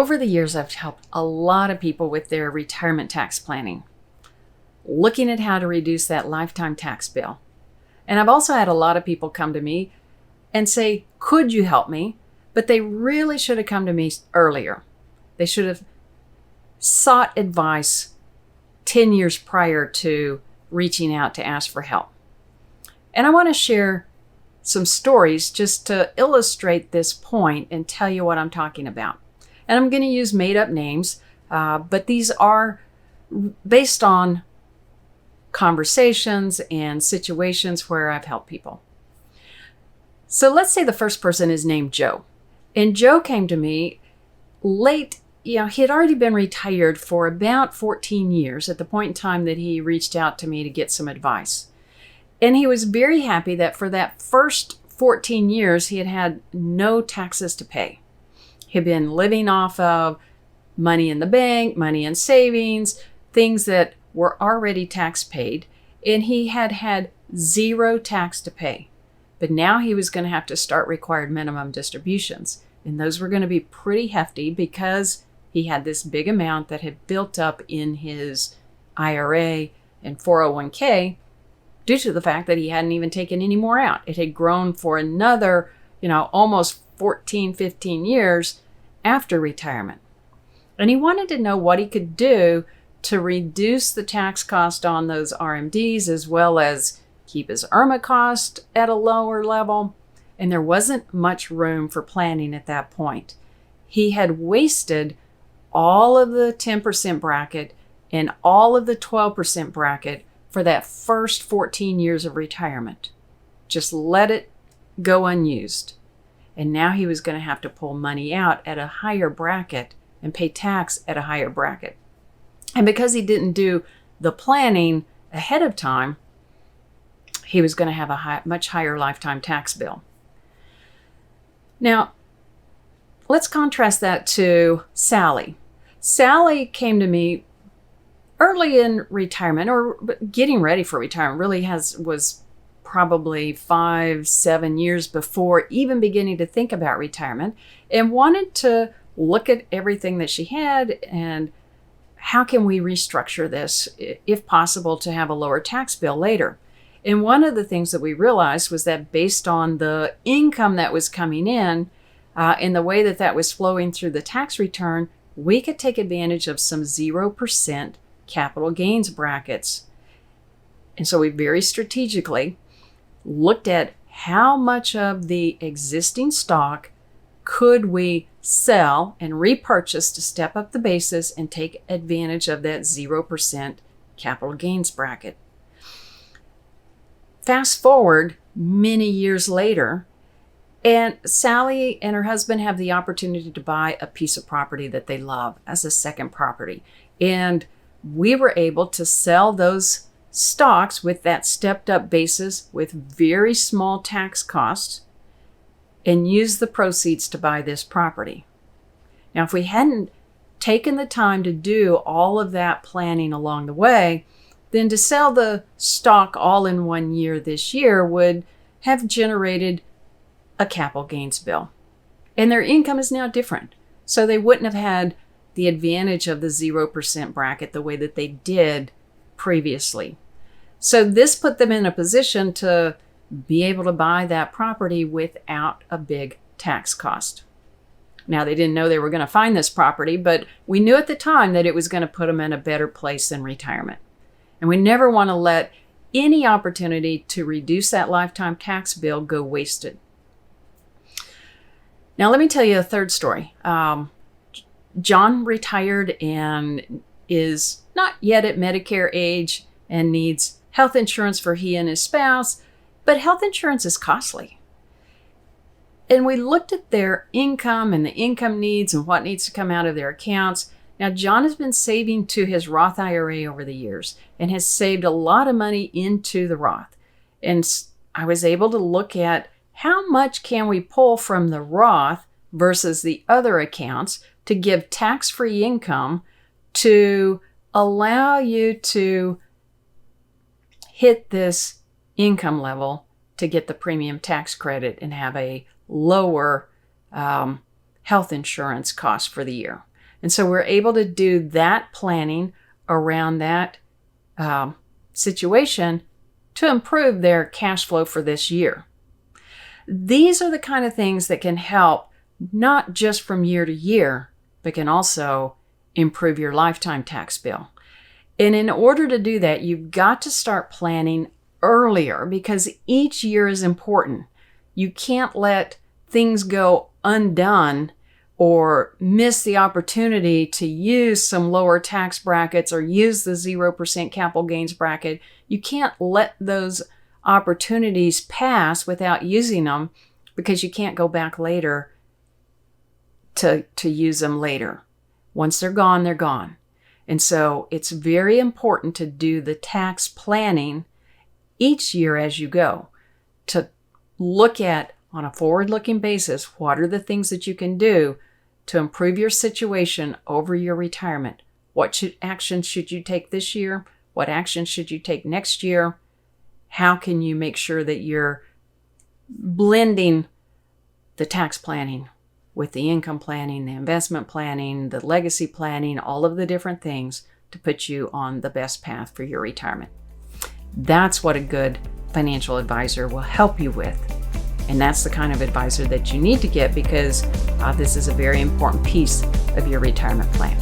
Over the years, I've helped a lot of people with their retirement tax planning, looking at how to reduce that lifetime tax bill. And I've also had a lot of people come to me and say, could you help me? But they really should have come to me earlier. They should have sought advice 10 years prior to reaching out to ask for help. And I want to share some stories just to illustrate this point and tell you what I'm talking about. And I'm going to use made-up names, but these are based on conversations and situations where I've helped people. So let's say the first person is named Joe. And Joe came to me late, he had already been retired for about 14 years at the point in time that he reached out to me to get some advice. And he was very happy that for that first 14 years, he had had no taxes to pay. He had been living off of money in the bank, money in savings, things that were already tax paid, and he had had zero tax to pay. But now he was going to have to start required minimum distributions, and those were going to be pretty hefty because he had this big amount that had built up in his IRA and 401k due to the fact that he hadn't even taken any more out. It had grown for another, almost 14, 15 years after retirement. And he wanted to know what he could do to reduce the tax cost on those RMDs as well as keep his IRMA cost at a lower level. And there wasn't much room for planning at that point. He had wasted all of the 10% bracket and all of the 12% bracket for that first 14 years of retirement. Just let it go unused. And now he was going to have to pull money out at a higher bracket and pay tax at a higher bracket. And because he didn't do the planning ahead of time, he was going to have a much higher lifetime tax bill. Now, let's contrast that to Sally. Sally came to me early in retirement, or getting ready for retirement, was probably 5-7 years before even beginning to think about retirement, and wanted to look at everything that she had and how can we restructure this, if possible, to have a lower tax bill later. And one of the things that we realized was that based on the income that was coming in and the way that that was flowing through the tax return, we could take advantage of some 0% capital gains brackets. And so we very strategically looked at how much of the existing stock could we sell and repurchase to step up the basis and take advantage of that 0% capital gains bracket. Fast forward many years later, and Sally and her husband have the opportunity to buy a piece of property that they love as a second property. And we were able to sell those stocks with that stepped up basis with very small tax costs and use the proceeds to buy this property. Now, if we hadn't taken the time to do all of that planning along the way, then to sell the stock all in 1 year this year would have generated a capital gains bill. And their income is now different. So they wouldn't have had the advantage of the 0% bracket the way that they did previously. So this put them in a position to be able to buy that property without a big tax cost. Now, they didn't know they were going to find this property, but we knew at the time that it was going to put them in a better place in retirement. And we never want to let any opportunity to reduce that lifetime tax bill go wasted. Now, let me tell you a third story. John retired and is not yet at Medicare age and needs health insurance for he and his spouse, but health insurance is costly. And we looked at their income and the income needs and what needs to come out of their accounts. Now, John has been saving to his Roth IRA over the years and has saved a lot of money into the Roth. And I was able to look at how much can we pull from the Roth versus the other accounts to give tax-free income to allow you to hit this income level to get the premium tax credit and have a lower health insurance cost for the year. And so we're able to do that planning around that situation to improve their cash flow for this year. These are the kind of things that can help not just from year to year, but can also improve your lifetime tax bill. And in order to do that, you've got to start planning earlier because each year is important. You can't let things go undone or miss the opportunity to use some lower tax brackets or use the 0% capital gains bracket. You can't let those opportunities pass without using them because you can't go back later to use them later. Once they're gone, they're gone. And so it's very important to do the tax planning each year as you go, to look at, on a forward-looking basis, what are the things that you can do to improve your situation over your retirement? What actions should you take this year? What actions should you take next year? How can you make sure that you're blending the tax planning with the income planning, the investment planning, the legacy planning, all of the different things to put you on the best path for your retirement? That's what a good financial advisor will help you with. And that's the kind of advisor that you need to get because this is a very important piece of your retirement plan.